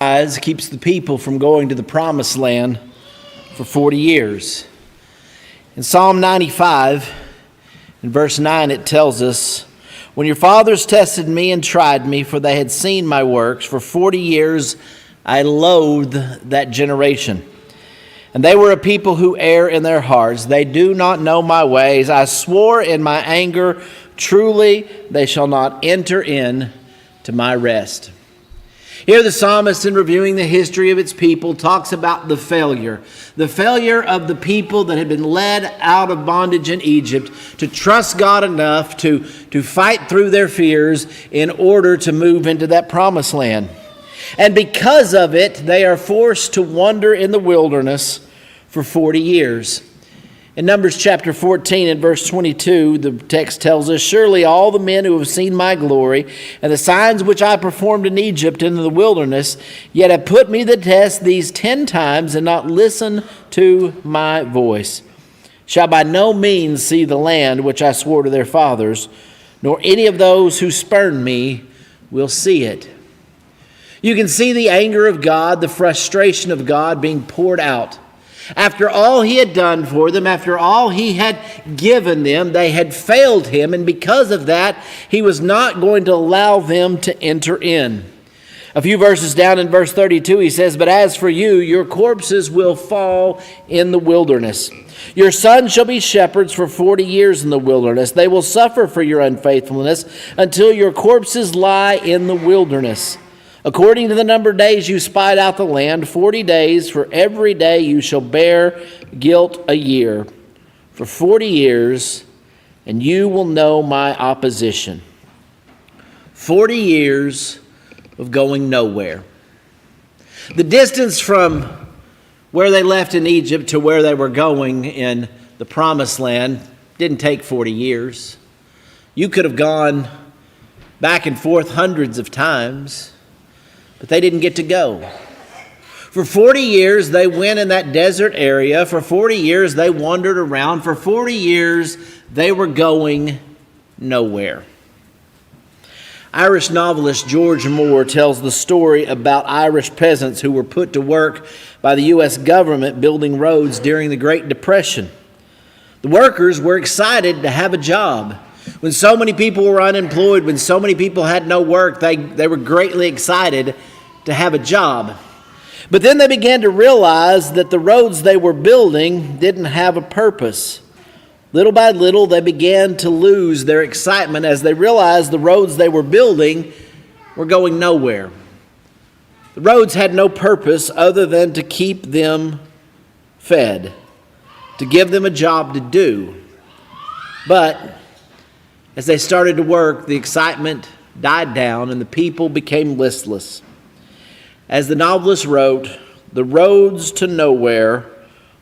keeps the people from going to the promised land for 40 years. In Psalm 95, in verse 9, it tells us, "When your fathers tested me and tried me, for they had seen my works, for 40 years I loathed that generation. And they were a people who err in their hearts. They do not know my ways. I swore in my anger, truly they shall not enter in to my rest." Here the psalmist, in reviewing the history of its people, talks about the failure of the people that had been led out of bondage in Egypt to trust God enough to fight through their fears in order to move into that promised land. And because of it, they are forced to wander in the wilderness for 40 years. In Numbers chapter 14 and verse 22, the text tells us, "Surely all the men who have seen my glory and the signs which I performed in Egypt and in the wilderness, yet have put me to the test these 10 times and not listened to my voice, shall by no means see the land which I swore to their fathers, nor any of those who spurned me will see it." You can see the anger of God, the frustration of God being poured out. After all he had done for them, after all he had given them, they had failed him, and because of that, he was not going to allow them to enter in. A few verses down in verse 32, he says, "But as for you, your corpses will fall in the wilderness. Your sons shall be shepherds for 40 years in the wilderness. They will suffer for your unfaithfulness until your corpses lie in the wilderness. According to the number of days you spied out the land, 40 days, for every day you shall bear guilt a year, for 40 years, and you will know my opposition." 40 years of going nowhere. The distance from where they left in Egypt to where they were going in the promised land didn't take 40 years. You could have gone back and forth hundreds of times, but they didn't get to go. For 40 years, they went in that desert area. For 40 years, they wandered around. For 40 years, they were going nowhere. Irish novelist George Moore tells the story about Irish peasants who were put to work by the U.S. government building roads during the Great Depression. The workers were excited to have a job. When so many people were unemployed, when so many people had no work, they were greatly excited to have a job. But then they began to realize that the roads they were building didn't have a purpose. Little by little, they began to lose their excitement as they realized the roads they were building were going nowhere. The roads had no purpose other than to keep them fed, to give them a job to do. But as they started to work, the excitement died down and the people became listless. As the novelist wrote, "The roads to nowhere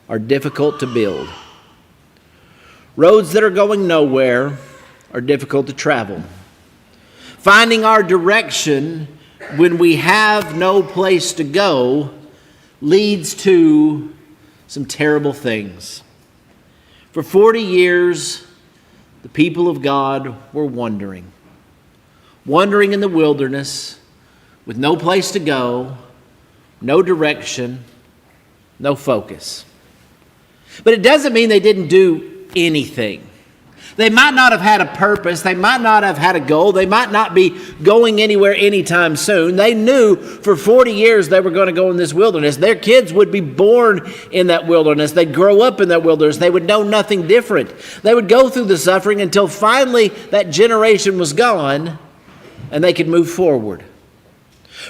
are difficult to build." Roads that are going nowhere are difficult to travel. Finding our direction when we have no place to go leads to some terrible things. For 40 years, the people of God were wandering in the wilderness with no place to go, no direction, no focus. But it doesn't mean they didn't do anything. They might not have had a purpose. They might not have had a goal. They might not be going anywhere anytime soon. They knew for 40 years they were going to go in this wilderness. Their kids would be born in that wilderness. They'd grow up in that wilderness. They would know nothing different. They would go through the suffering until finally that generation was gone and they could move forward.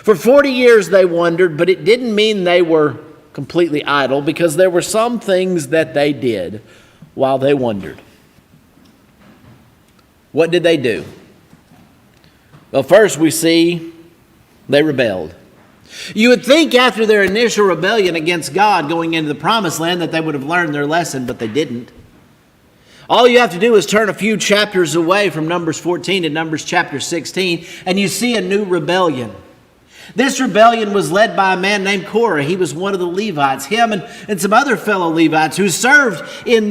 For 40 years they wandered, but it didn't mean they were completely idle, because there were some things that they did while they wandered. What did they do? Well, first we see they rebelled. You would think after their initial rebellion against God going into the promised land that they would have learned their lesson, but they didn't. All you have to do is turn a few chapters away from Numbers 14 to Numbers chapter 16, and you see a new rebellion. This rebellion was led by a man named Korah. He was one of the Levites. Him and some other fellow Levites who served in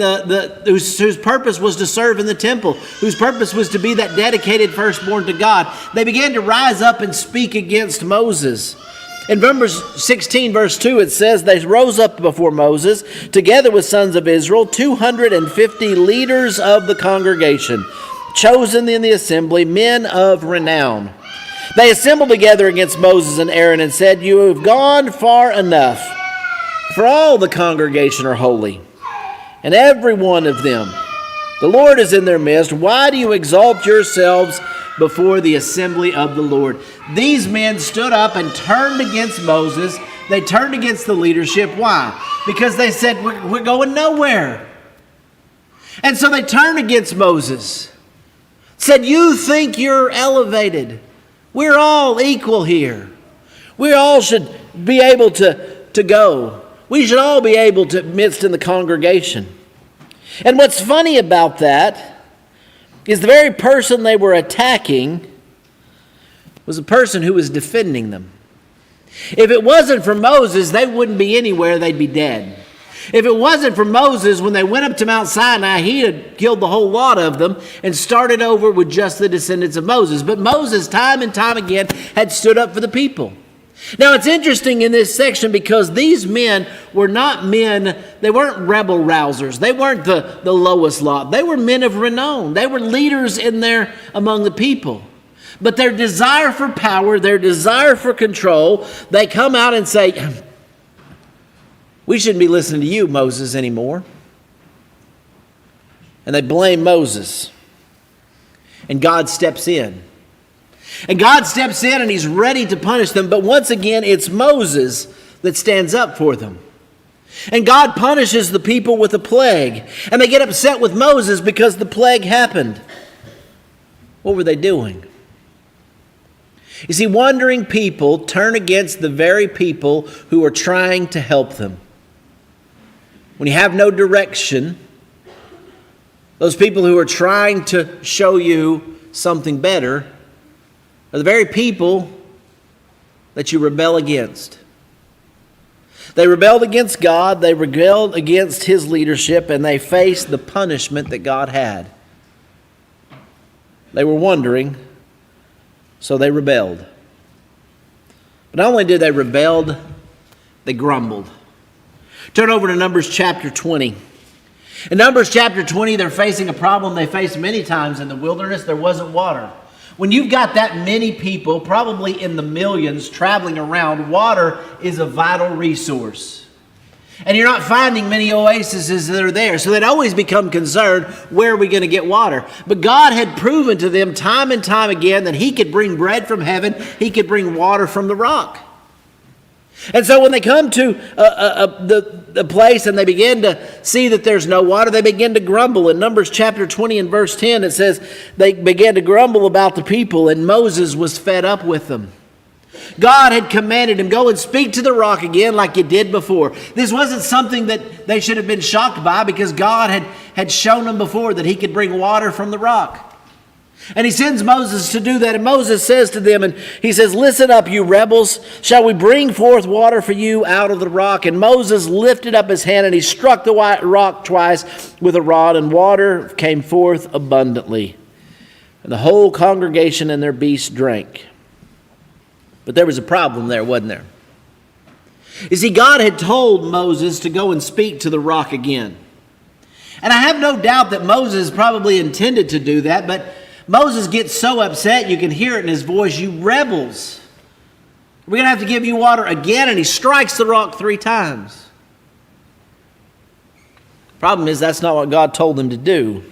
whose purpose was to serve in the temple, whose purpose was to be that dedicated firstborn to God. They began to rise up and speak against Moses. In Numbers 16, verse 2, it says, they rose up before Moses, together with sons of Israel, 250 leaders of the congregation, chosen in the assembly, men of renown. They assembled together against Moses and Aaron and said, you have gone far enough, for all the congregation are holy, and every one of them. The Lord is in their midst. Why do you exalt yourselves before the assembly of the Lord? These men stood up and turned against Moses. They turned against the leadership. Why? Because they said, we're going nowhere. And so they turned against Moses. Said, you think you're elevated. We're all equal here. We all should be able to go. We should all be able to midst in the congregation. And what's funny about that is the very person they were attacking was a person who was defending them. If it wasn't for Moses, they wouldn't be anywhere, they'd be dead. If it wasn't for Moses, when they went up to Mount Sinai, he had killed the whole lot of them and started over with just the descendants of Moses. But Moses, time and time again, had stood up for the people. Now, it's interesting in this section because these men were not men, they weren't rebel rousers. They weren't the lowest lot. They were men of renown. They were leaders in there among the people. But their desire for power, their desire for control, they come out and say, we shouldn't be listening to you, Moses, anymore. And they blame Moses. And God steps in. And God steps in and he's ready to punish them. But once again, it's Moses that stands up for them. And God punishes the people with a plague. And they get upset with Moses because the plague happened. What were they doing? You see, wandering people turn against the very people who are trying to help them. When you have no direction, those people who are trying to show you something better are the very people that you rebel against. They rebelled against God, they rebelled against his leadership, and they faced the punishment that God had. They were wandering, so they rebelled. But not only did they rebel, they grumbled. Turn over to Numbers chapter 20. In Numbers chapter 20, they're facing a problem they faced many times in the wilderness. There wasn't water. When you've got that many people, probably in the millions, traveling around, water is a vital resource. And you're not finding many oases that are there. So they'd always become concerned, where are we going to get water? But God had proven to them time and time again that he could bring bread from heaven. He could bring water from the rock. And so when they come to the place and they begin to see that there's no water, they begin to grumble. In Numbers chapter 20 and verse 10, it says they began to grumble about the people, and Moses was fed up with them. God had commanded him, go and speak to the rock again like you did before. This wasn't something that they should have been shocked by, because God had shown them before that he could bring water from the rock. And he sends Moses to do that. And Moses says to them, and he says, listen up, you rebels. Shall we bring forth water for you out of the rock? And Moses lifted up his hand and he struck the rock twice with a rod, and water came forth abundantly. And the whole congregation and their beasts drank. But there was a problem there, wasn't there? You see, God had told Moses to go and speak to the rock again. And I have no doubt that Moses probably intended to do that, but Moses gets so upset, you can hear it in his voice, you rebels. We're going to have to give you water again, and he strikes the rock 3 times. Problem is, that's not what God told him to do.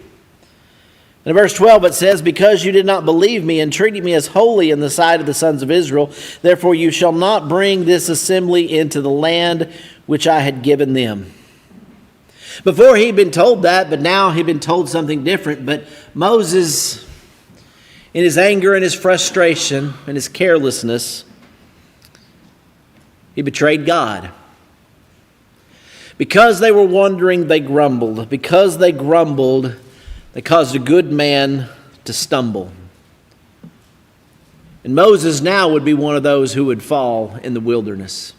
In verse 12 it says, because you did not believe me and treated me as holy in the sight of the sons of Israel, therefore you shall not bring this assembly into the land which I had given them. Before he'd been told that, but now he'd been told something different. But Moses, in his anger and his frustration and his carelessness, he betrayed God. Because they were wandering, they grumbled. Because they grumbled, they caused a good man to stumble. And Moses now would be one of those who would fall in the wilderness,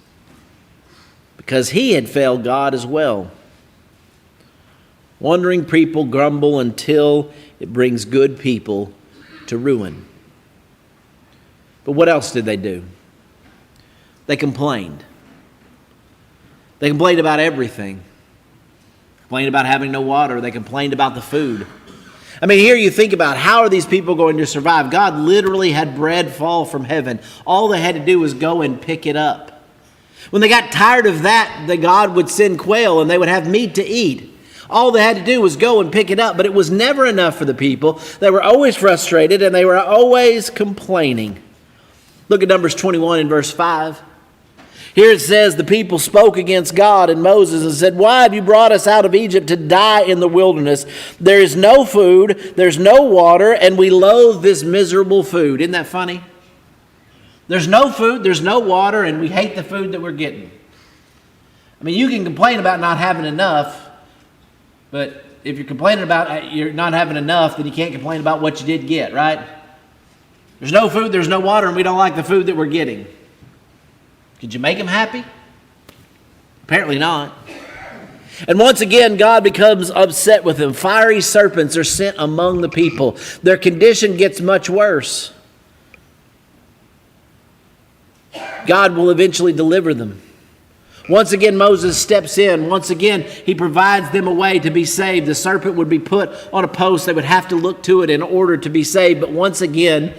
because he had failed God as well. Wandering people grumble until it brings good people to ruin. But what else did they do? They complained. They complained about everything. They complained about having no water. They complained about the food. I mean, here you think about, how are these people going to survive? God literally had bread fall from heaven. All they had to do was go and pick it up. When they got tired of that, the God would send quail and they would have meat to eat. All they had to do was go and pick it up, but it was never enough for the people. They were always frustrated and they were always complaining. Look at Numbers 21 and verse 5. Here it says, the people spoke against God and Moses and said, why have you brought us out of Egypt to die in the wilderness? There is no food, there's no water, and we loathe this miserable food. Isn't that funny? There's no food, there's no water, and we hate the food that we're getting. I mean, you can complain about not having enough, but if you're complaining about you're not having enough, then you can't complain about what you did get, right? There's no food, there's no water, and we don't like the food that we're getting. Could you make them happy? Apparently not. And once again, God becomes upset with them. Fiery serpents are sent among the people. Their condition gets much worse. God will eventually deliver them. Once again, Moses steps in. Once again, he provides them a way to be saved. The serpent would be put on a post. They would have to look to it in order to be saved. But once again,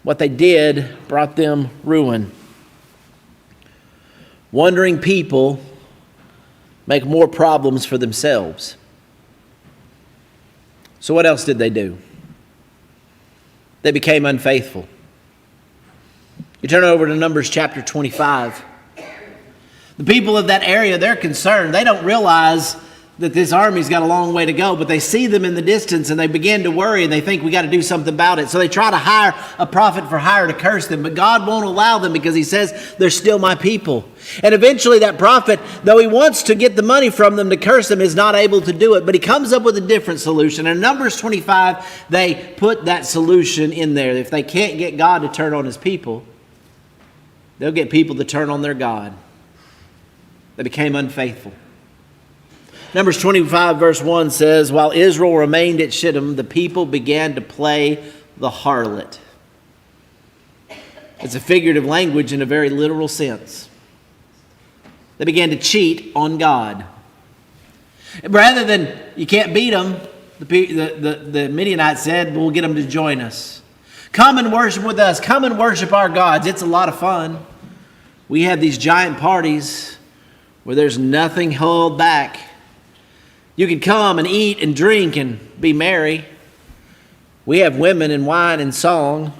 what they did brought them ruin. Wandering people make more problems for themselves. So what else did they do? They became unfaithful. You turn over to Numbers chapter 25. The people of that area, they're concerned. They don't realize that this army's got a long way to go, but they see them in the distance and they begin to worry and they think we got to do something about it. So they try to hire a prophet for hire to curse them, but God won't allow them because he says they're still my people. And eventually that prophet, though he wants to get the money from them to curse them, is not able to do it, but he comes up with a different solution. And in Numbers 25, they put that solution in there. If they can't get God to turn on his people, they'll get people to turn on their God. They became unfaithful. Numbers 25 verse 1 says, while Israel remained at Shittim, the people began to play the harlot. It's a figurative language in a very literal sense. They began to cheat on God. And rather than, you can't beat them, the Midianites said, we'll get them to join us. Come and worship with us. Come and worship our gods. It's a lot of fun. We have these giant parties where there's nothing held back. You can come and eat and drink and be merry. We have women and wine and song.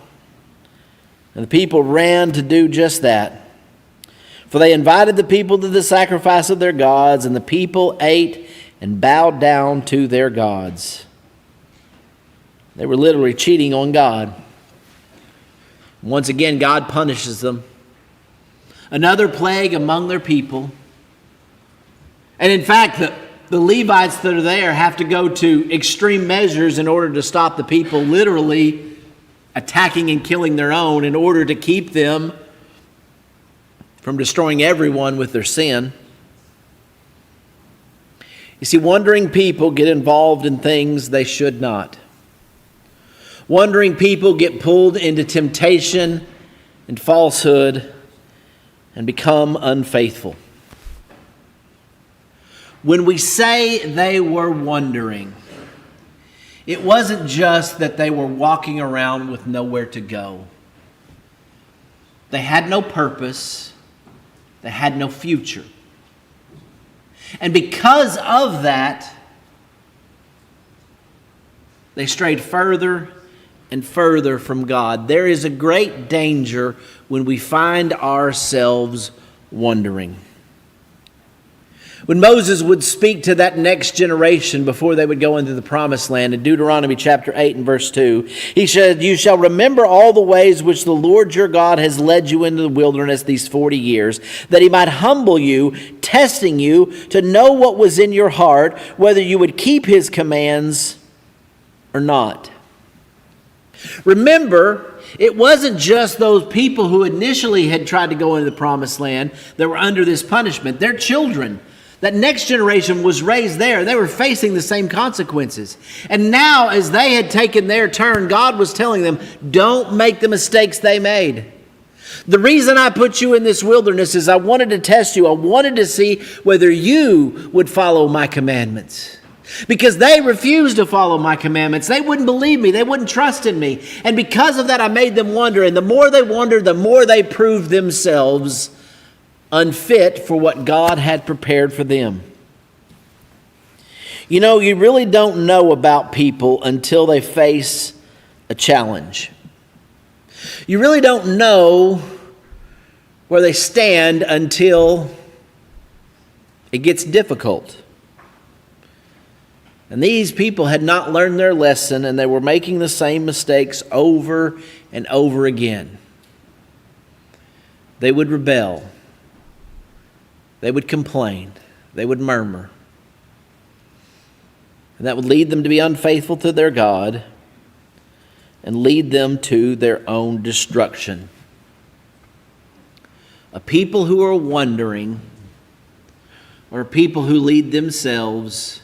And the people ran to do just that. For they invited the people to the sacrifice of their gods, and the people ate and bowed down to their gods. They were literally cheating on God. Once again, God punishes them. Another plague among their people. And in fact, the Levites that are there have to go to extreme measures in order to stop the people literally attacking and killing their own in order to keep them from destroying everyone with their sin. You see, wandering people get involved in things they should not. Wandering people get pulled into temptation and falsehood and become unfaithful. When we say they were wandering, it wasn't just that they were walking around with nowhere to go. They had no purpose. They had no future. And because of that, they strayed further and further from God. There is a great danger when we find ourselves wandering. When Moses would speak to that next generation before they would go into the promised land, in Deuteronomy chapter 8 and verse 2, he said, you shall remember all the ways which the Lord your God has led you into the wilderness these 40 years, that he might humble you, testing you to know what was in your heart, whether you would keep his commands or not. Remember, it wasn't just those people who initially had tried to go into the promised land that were under this punishment. Their children, that next generation was raised there. They were facing the same consequences. And now, as they had taken their turn, God was telling them, don't make the mistakes they made. The reason I put you in this wilderness is I wanted to test you. I wanted to see whether you would follow my commandments. Because they refused to follow my commandments. They wouldn't believe me. They wouldn't trust in me. And because of that, I made them wonder. And the more they wondered, the more they proved themselves unfit for what God had prepared for them. You know, you really don't know about people until they face a challenge. You really don't know where they stand until it gets difficult. And these people had not learned their lesson, and they were making the same mistakes over and over again. They would rebel. They would complain. They would murmur. And that would lead them to be unfaithful to their God and lead them to their own destruction. A people who are wandering are people who lead themselves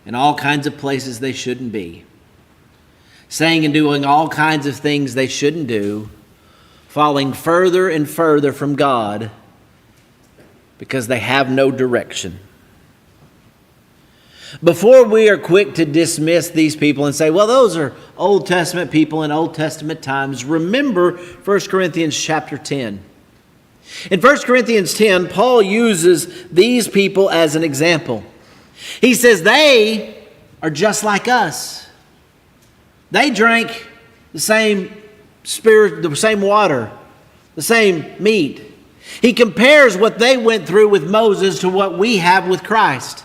in all kinds of places they shouldn't be, saying and doing all kinds of things they shouldn't do, falling further and further from God because they have no direction. Before we are quick to dismiss these people and say, well, those are Old Testament people in Old Testament times, remember 1 Corinthians chapter 10. In 1 Corinthians 10, Paul uses these people as an example. He says they are just like us. They drank the same spirit, the same water, the same meat. He compares what they went through with Moses to what we have with Christ.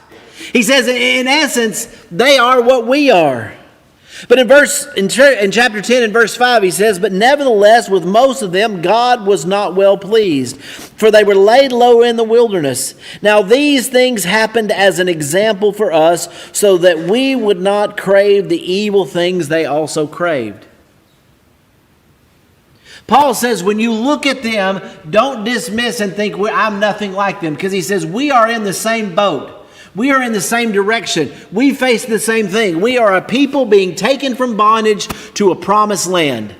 He says, in essence, they are what we are. But in chapter 10 and verse 5, he says, but nevertheless, with most of them, God was not well pleased, for they were laid low in the wilderness. Now these things happened as an example for us, so that we would not crave the evil things they also craved. Paul says, when you look at them, don't dismiss and think, I'm nothing like them. Because he says, we are in the same boat. We are in the same direction. We face the same thing. We are a people being taken from bondage to a promised land.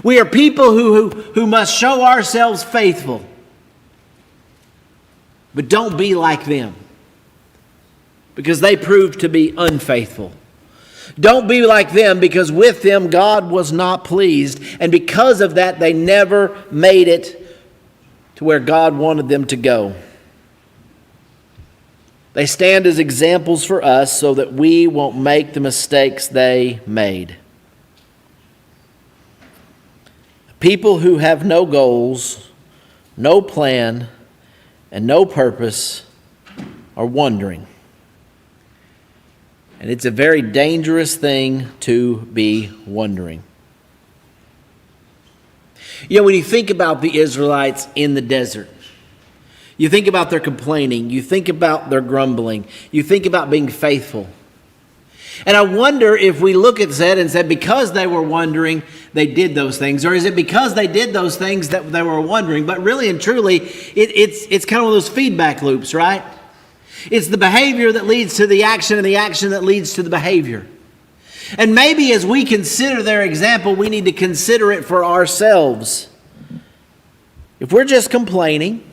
We are people who must show ourselves faithful. But don't be like them, because they proved to be unfaithful. Don't be like them, because with them God was not pleased. And because of that, they never made it to where God wanted them to go. They stand as examples for us so that we won't make the mistakes they made. People who have no goals, no plan, and no purpose are wandering. And it's a very dangerous thing to be wandering. You know, when you think about the Israelites in the desert, you think about their complaining, you think about their grumbling, you think about being faithful. And I wonder if we look at that and said, because they were wandering, they did those things. Or is it because they did those things that they were wandering? But really and truly, it's kind of one of those feedback loops, right? It's the behavior that leads to the action, and the action that leads to the behavior. And maybe as we consider their example, we need to consider it for ourselves. If we're just complaining,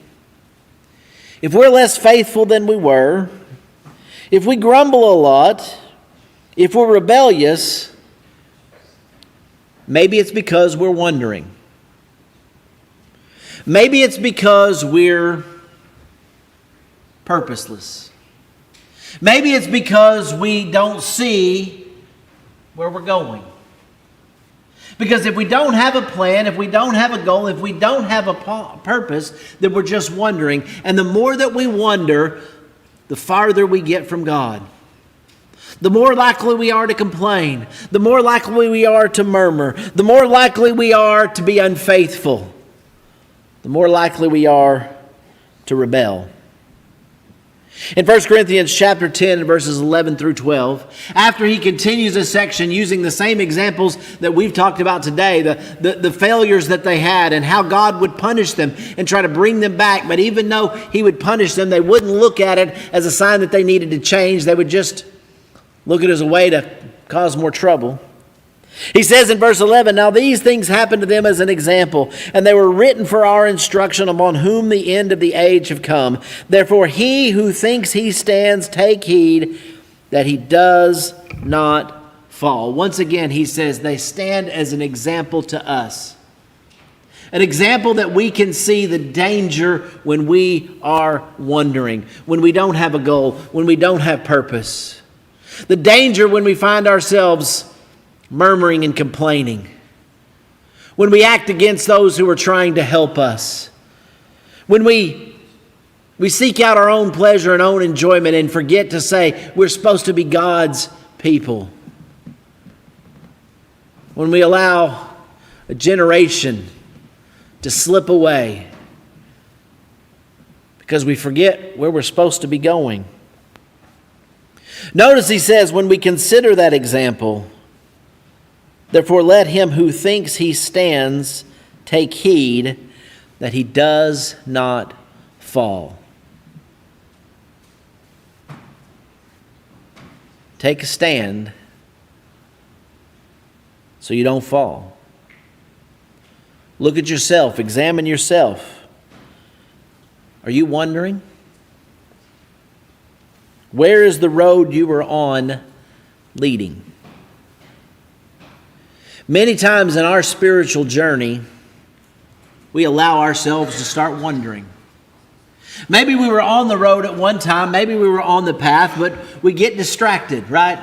if we're less faithful than we were, if we grumble a lot, if we're rebellious, maybe it's because we're wandering. Maybe it's because we're purposeless. Maybe it's because we don't see where we're going. Because if we don't have a plan, if we don't have a goal, if we don't have a purpose, then we're just wandering. And the more that we wander, the farther we get from God. The more likely we are to complain. The more likely we are to murmur. The more likely we are to be unfaithful. The more likely we are to rebel. In 1 Corinthians chapter 10, verses 11 through 12, after he continues a section using the same examples that we've talked about today, the failures that they had and how God would punish them and try to bring them back. But even though he would punish them, they wouldn't look at it as a sign that they needed to change. They would just look at it as a way to cause more trouble. He says in verse 11, "Now these things happened to them as an example, and they were written for our instruction, upon whom the end of the age have come. Therefore he who thinks he stands, take heed that he does not fall." Once again, he says they stand as an example to us. An example that we can see the danger when we are wandering, when we don't have a goal, when we don't have purpose. The danger when we find ourselves murmuring and complaining, when we act against those who are trying to help us, when we seek out our own pleasure and own enjoyment and forget to say we're supposed to be God's people, when we allow a generation to slip away because we forget where we're supposed to be going. Notice he says, when we consider that example, therefore let him who thinks he stands take heed that he does not fall. Take a stand so you don't fall. Look at yourself. Examine yourself. Are you wondering? Where is the road you were on leading? Many times in our spiritual journey, we allow ourselves to start wondering. Maybe we were on the road at one time, maybe we were on the path, but we get distracted, right?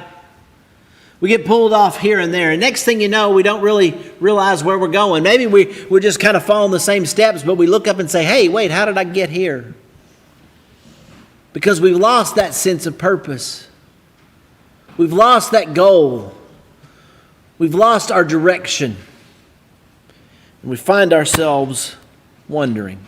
We get pulled off here and there, and next thing you know, we don't really realize where we're going. Maybe we're just kind of following the same steps, but we look up and say, hey, wait, how did I get here? Because we've lost that sense of purpose. We've lost that goal. We've lost our direction. And we find ourselves wondering.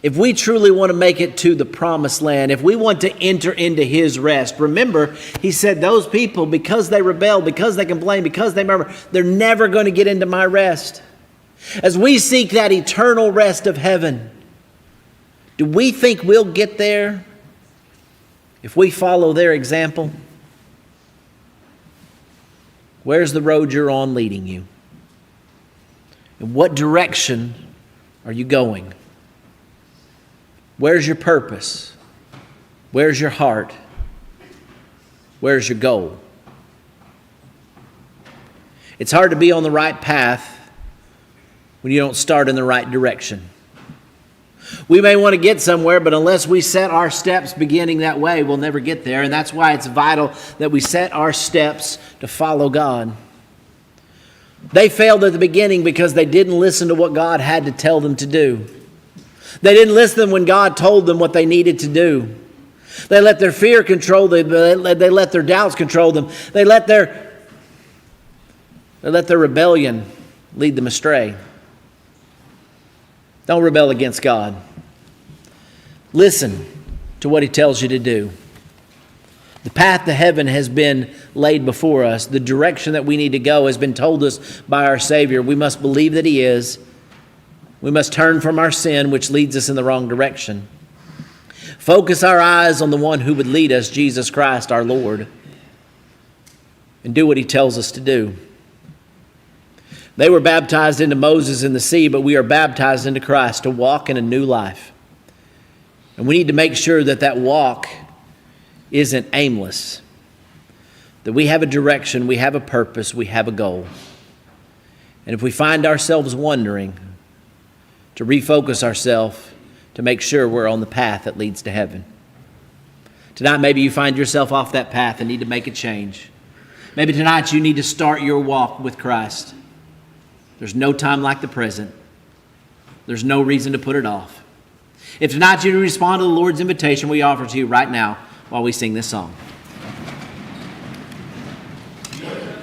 If we truly want to make it to the promised land, if we want to enter into his rest, remember, he said those people, because they rebel, because they complain, because they murmur, they're never going to get into my rest. As we seek that eternal rest of heaven, do we think we'll get there if we follow their example? Where's the road you're on leading you? In what direction are you going? Where's your purpose? Where's your heart? Where's your goal? It's hard to be on the right path when you don't start in the right direction. We may want to get somewhere, but unless we set our steps beginning that way, we'll never get there. And that's why it's vital that we set our steps to follow God. They failed at the beginning because they didn't listen to what God had to tell them to do. They didn't listen when God told them what they needed to do. They let their fear control them. They let their doubts control them. They let their rebellion lead them astray. Don't rebel against God. Listen to what he tells you to do. The path to heaven has been laid before us. The direction that we need to go has been told us by our Savior. We must believe that he is. We must turn from our sin, which leads us in the wrong direction. Focus our eyes on the one who would lead us, Jesus Christ, our Lord, and do what he tells us to do. They were baptized into Moses in the sea, but we are baptized into Christ to walk in a new life. And we need to make sure that that walk isn't aimless, that we have a direction, we have a purpose, we have a goal. And if we find ourselves wondering, to refocus ourselves to make sure we're on the path that leads to heaven. Tonight, maybe you find yourself off that path and need to make a change. Maybe tonight you need to start your walk with Christ. There's no time like the present. There's no reason to put it off. If tonight you respond to the Lord's invitation we offer to you right now while we sing this song.